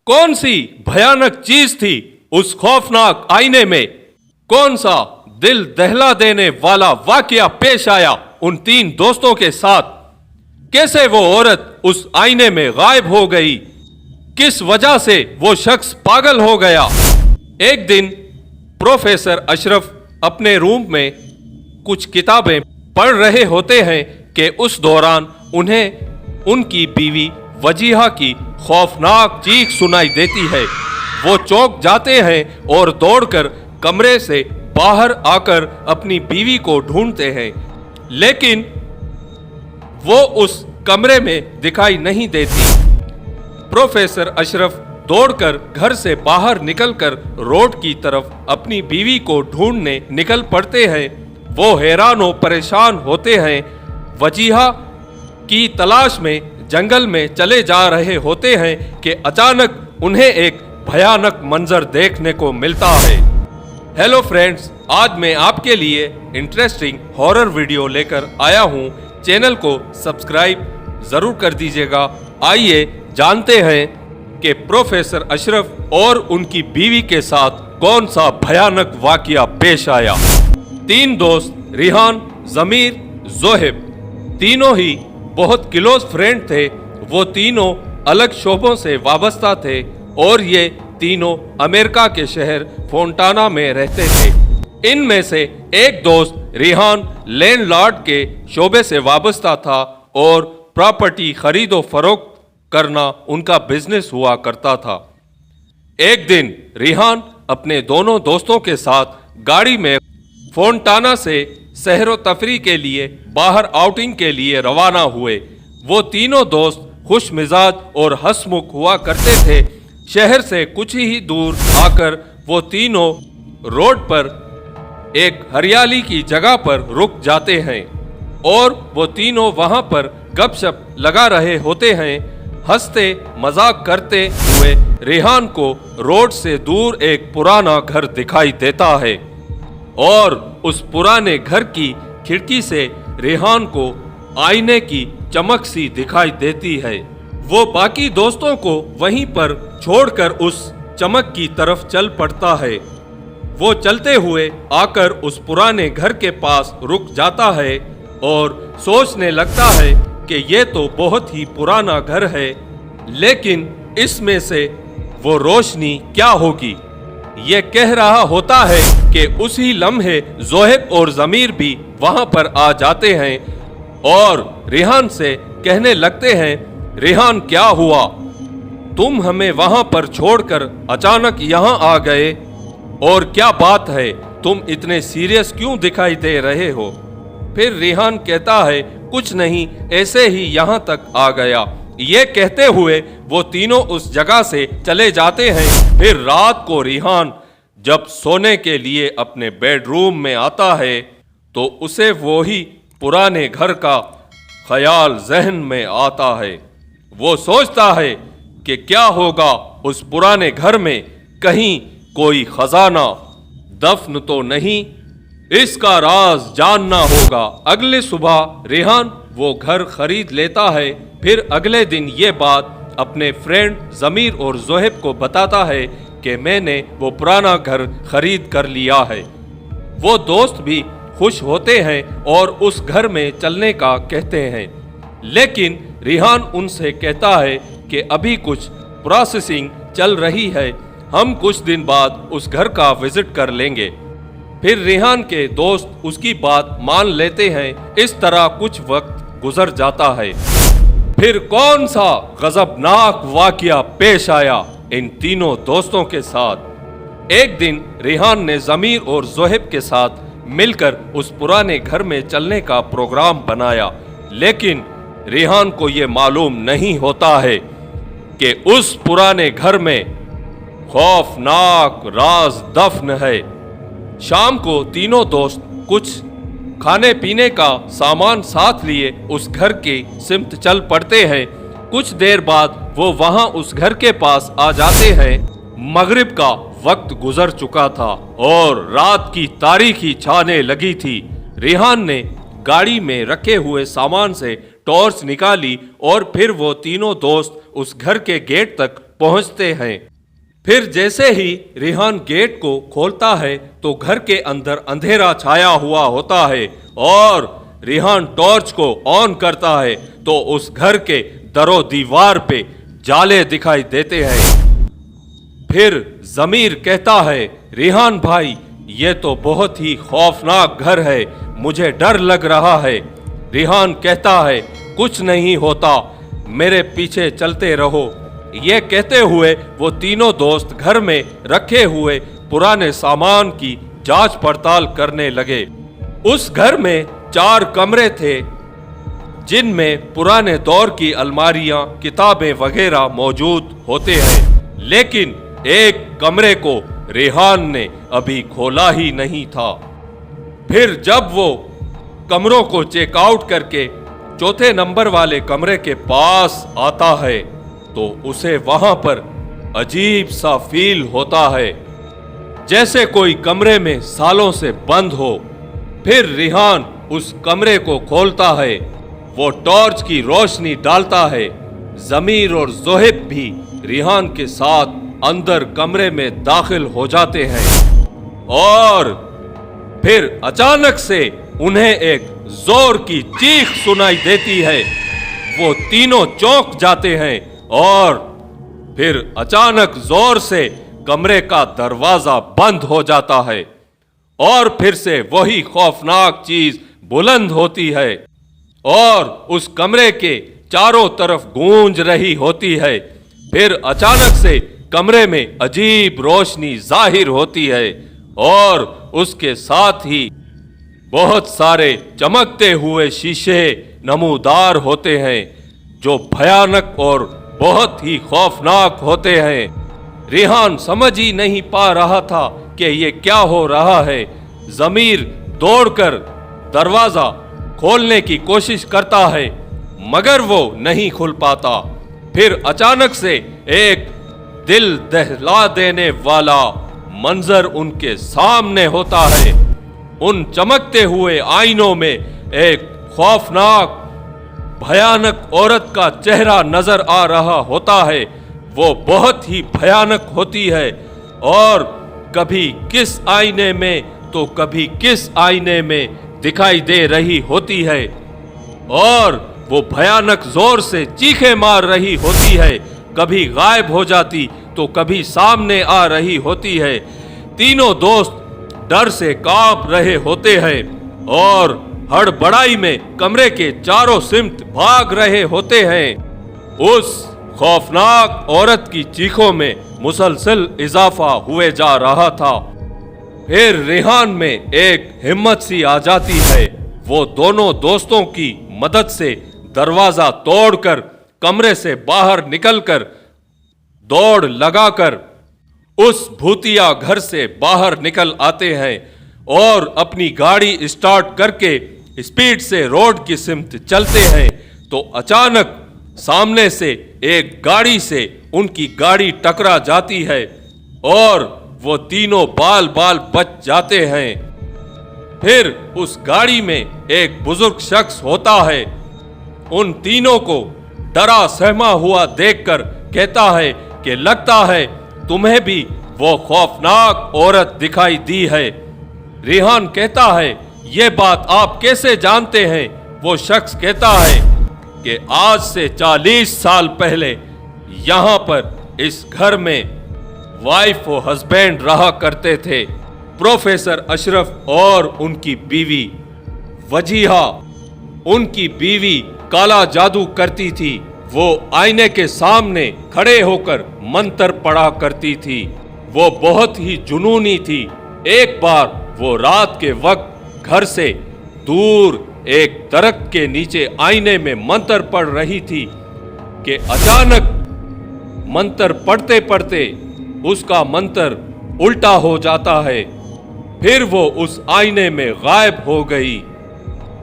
कौन सी भयानक चीज थी उस खौफनाक आईने में? कौन सा दिल दहला देने वाला वाकया पेश आया उन तीन दोस्तों के साथ? कैसे वो औरत उस आईने में गायब हो गई? किस वजह से वो शख्स पागल हो गया? एक दिन प्रोफेसर अशरफ अपने रूम में कुछ किताबें पढ़ रहे होते हैं कि उस दौरान उन्हें उनकी बीवी वजीहा की खौफनाक चीख सुनाई देती है। वो चौंक जाते हैं और दौड़कर कमरे से बाहर आकर अपनी बीवी को ढूंढते हैं, लेकिन वो उस कमरे में दिखाई नहीं देती। प्रोफेसर अशरफ दौड़कर घर से बाहर निकलकर रोड की तरफ अपनी बीवी को ढूंढने निकल पड़ते हैं। वो हैरान और परेशान होते हैं। वजीहा की तलाश में जंगल में चले जा रहे होते हैं कि अचानक उन्हें एक भयानक मंजर देखने को मिलता है। हेलो फ्रेंड्स, आज मैं आपके लिए इंटरेस्टिंग हॉरर वीडियो लेकर आया हूँ। चैनल को सब्सक्राइब जरूर कर दीजिएगा। आइए जानते हैं कि प्रोफेसर अशरफ और उनकी बीवी के साथ कौन सा भयानक वाकया पेश आया। तीन दोस्त रिहान, जमीर, जोहेब, तीनों ही बहुत क्लोज फ्रेंड थे। वो तीनों अलग शोबों से वाबस्ता थे और ये तीनों अमेरिका के शहर फोंटाना में रहते थे। इनमें से एक दोस्त रिहान लैंडलॉर्ड के शोबे से वाबस्ता था और प्रॉपर्टी खरीदो फरोख्त करना उनका बिजनेस हुआ करता था। एक दिन रिहान अपने दोनों दोस्तों के साथ गाड़ी में फोंटाना से सहरो तफरी के लिए बाहर आउटिंग के लिए रवाना हुए। वो तीनों दोस्त खुश मिजाज और हंसमुख हुआ करते थे। शहर से कुछ ही दूर आकर वो तीनों रोड पर एक हरियाली की जगह पर रुक जाते हैं और वो तीनों वहां पर गपशप लगा रहे होते हैं। हंसते मजाक करते हुए रेहान को रोड से दूर एक पुराना घर दिखाई देता है और उस पुराने घर की खिड़की से रेहान को आईने की चमक सी दिखाई देती है। वो बाकी दोस्तों को वहीं पर छोड़कर उस चमक की तरफ चल पड़ता है। वो चलते हुए आकर उस पुराने घर के पास रुक जाता है और सोचने लगता है कि ये तो बहुत ही पुराना घर है, लेकिन इसमें से वो रोशनी क्या होगी। ये कह रहा होता है कि उसी लम्हे जोहेब और जमीर भी वहां पर आ जाते हैं और रेहान से कहने लगते हैं, रेहान क्या हुआ? तुम हमें वहां पर छोड़कर अचानक यहाँ आ गए और क्या बात है? तुम इतने सीरियस क्यों दिखाई दे रहे हो? फिर रेहान कहता है, कुछ नहीं, ऐसे ही यहाँ तक आ गया। ये कहते हुए वो तीनों उस जगह से चले जाते हैं। फिर रात को रेहान जब सोने के लिए अपने बेडरूम में आता है तो उसे वो ही पुराने घर का ख्याल जहन में आता है। वो सोचता है कि क्या होगा उस पुराने घर में, कहीं कोई खजाना दफन तो नहीं, इसका राज जानना होगा। अगले सुबह रेहान वो घर खरीद लेता है। फिर अगले दिन ये बात अपने फ्रेंड जमीर और जोहेब को बताता है कि मैंने वो पुराना घर खरीद कर लिया है। वो दोस्त भी खुश होते हैं और उस घर में चलने का कहते हैं, लेकिन रेहान उनसे कहता है कि अभी कुछ प्रोसेसिंग चल रही है, हम कुछ दिन बाद उस घर का विजिट कर लेंगे। फिर रेहान के दोस्त उसकी बात मान लेते हैं। इस तरह कुछ वक्त गुजर जाता है। फिर कौन सा गजबनाक वाकया पेश आया इन तीनों दोस्तों के साथ? एक दिन रेहान ने जमीर और जोहेब के साथ मिलकर उस पुराने घर में चलने का प्रोग्राम बनाया, लेकिन रेहान को ये मालूम नहीं होता है कि उस पुराने घर में खौफनाक राज दफन है। शाम को तीनों दोस्त कुछ खाने पीने का सामान साथ लिए उस घर की सिमत चल पड़ते हैं। कुछ देर बाद वो वहां उस घर के पास आ जाते हैं। मगरिब का वक्त गुजर चुका था और रात की तारीकी छाने लगी थी। रेहान ने गाड़ी में रखे हुए सामान से टॉर्च निकाली और फिर वो तीनों दोस्त उस घर के गेट तक पहुंचते हैं। फिर जैसे ही रेहान गेट को खोलता है तो घर के अंदर अंधेरा छाया हुआ होता है और रेहान टॉर्च को ऑन करता है तो उस घर के दरो दीवार पे जाले दिखाई देते हैं। फिर जमीर कहता है, रेहान भाई ये तो बहुत ही खौफनाक घर है, मुझे डर लग रहा है। रेहान कहता है, कुछ नहीं होता, मेरे पीछे चलते रहो। ये कहते हुए वो तीनों दोस्त घर में रखे हुए पुराने सामान की जांच पड़ताल करने लगे। उस घर में 4 कमरे थे जिनमें पुराने दौर की अलमारियां, किताबें वगैरह मौजूद होते हैं, लेकिन एक कमरे को रेहान ने अभी खोला ही नहीं था। फिर जब वो कमरों को चेकआउट करके चौथे नंबर वाले कमरे के पास आता है तो उसे वहां पर अजीब सा फील होता है, जैसे कोई कमरे में सालों से बंद हो। फिर रेहान उस कमरे को खोलता है, वो टॉर्च की रोशनी डालता है। जमीर और जोहिब भी रेहान के साथ अंदर कमरे में दाखिल हो जाते हैं और फिर अचानक से उन्हें एक जोर की चीख सुनाई देती है। वो तीनों चौंक जाते हैं और फिर अचानक जोर से कमरे का दरवाजा बंद हो जाता है और फिर से वही खौफनाक चीज बुलंद होती है और उस कमरे के चारों तरफ गूंज रही होती है। फिर अचानक से कमरे में अजीब रोशनी जाहिर होती है और उसके साथ ही बहुत सारे चमकते हुए शीशे नमूदार होते हैं जो भयानक और बहुत ही खौफनाक होते हैं। रेहान समझ ही नहीं पा रहा था कि ये क्या हो रहा है। जमीर दौड़कर दरवाजा खोलने की कोशिश करता है मगर वो नहीं खुल पाता। फिर अचानक से एक दिल दहला देने वाला मंजर उनके सामने होता है। उन चमकते हुए आईनों में एक खौफनाक भयानक औरत का चेहरा नजर आ रहा होता है। वो बहुत ही भयानक होती है और कभी किस आईने में तो कभी किस आईने में दिखाई दे रही होती है और वो भयानक जोर से चीखें मार रही होती है। कभी गायब हो जाती तो कभी सामने आ रही होती है। तीनों दोस्त डर से कांप रहे होते हैं और हड़बड़ाई में कमरे के चारों सिमत भाग रहे होते हैं। उस खौफनाक औरत की चीखों में मुसलसल इजाफा हुए जा रहा था। फिर रेहान में एक हिम्मत सी आ जाती है। वो दोनों दोस्तों की मदद से दरवाजा तोड़कर कमरे से बाहर निकलकर दौड़ लगाकर उस भूतिया घर से बाहर निकल आते हैं और अपनी गाड़ी स्टार्ट करके स्पीड से रोड की सिमत चलते हैं तो अचानक सामने से एक गाड़ी से उनकी गाड़ी टकरा जाती है और वो तीनों बाल बाल बच जाते हैं। फिर उस गाड़ी में एक बुजुर्ग शख्स होता है। उन तीनों को डरा सहमा हुआ देखकर कहता है कि लगता है तुम्हें भी वो खौफनाक औरत दिखाई दी है। रेहान कहता है, ये बात आप कैसे जानते हैं? वो शख्स कहता है कि आज से 40 साल पहले यहाँ पर इस घर में वाइफ और हस्बैंड रहा करते थे, प्रोफेसर अशरफ और उनकी बीवी वजीहा। उनकी बीवी काला जादू करती थी। वो आईने के सामने खड़े होकर मंत्र पढ़ा करती थी। वो बहुत ही जुनूनी थी। एक बार वो रात के वक्त घर से दूर एक दरख्त के नीचे आईने में मंत्र पढ़ रही थी कि अचानक मंत्र पढ़ते पढ़ते उसका मंत्र उल्टा हो जाता है। फिर वो उस आईने में गायब हो गई।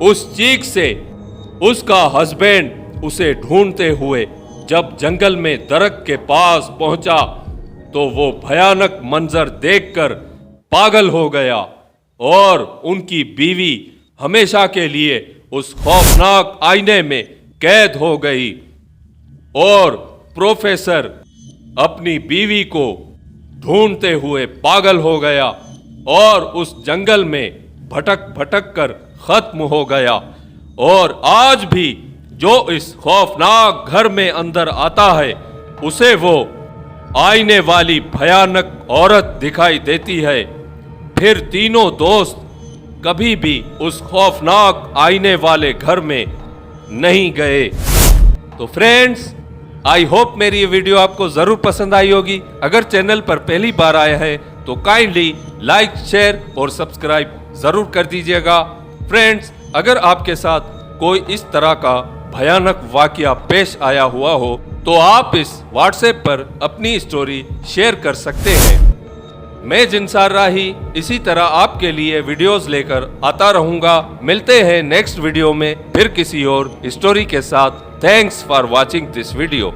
उस चीख से उसका हस्बैंड उसे ढूंढते हुए जब जंगल में दरख्त के पास पहुंचा तो वो भयानक मंजर देखकर पागल हो गया और उनकी बीवी हमेशा के लिए उस खौफनाक आईने में कैद हो गई। और प्रोफेसर अपनी बीवी को ढूंढते हुए पागल हो गया और उस जंगल में भटक भटक कर खत्म हो गया। और आज भी जो इस खौफनाक घर में अंदर आता है उसे वो आईने वाली भयानक औरत दिखाई देती है। फिर तीनों दोस्त कभी भी उस खौफनाक आईने वाले घर में नहीं गए। तो फ्रेंड्स, आई होप मेरी ये वीडियो आपको जरूर पसंद आई होगी। अगर चैनल पर पहली बार आया है तो काइंडली लाइक, शेयर और सब्सक्राइब जरूर कर दीजिएगा। फ्रेंड्स, अगर आपके साथ कोई इस तरह का भयानक वाकया पेश आया हुआ हो तो आप इस व्हाट्सएप पर अपनी स्टोरी शेयर कर सकते हैं। मैं जिनसार राही इसी तरह आपके लिए वीडियोस लेकर आता रहूंगा। मिलते हैं नेक्स्ट वीडियो में फिर किसी और स्टोरी के साथ। Thanks for watching this video.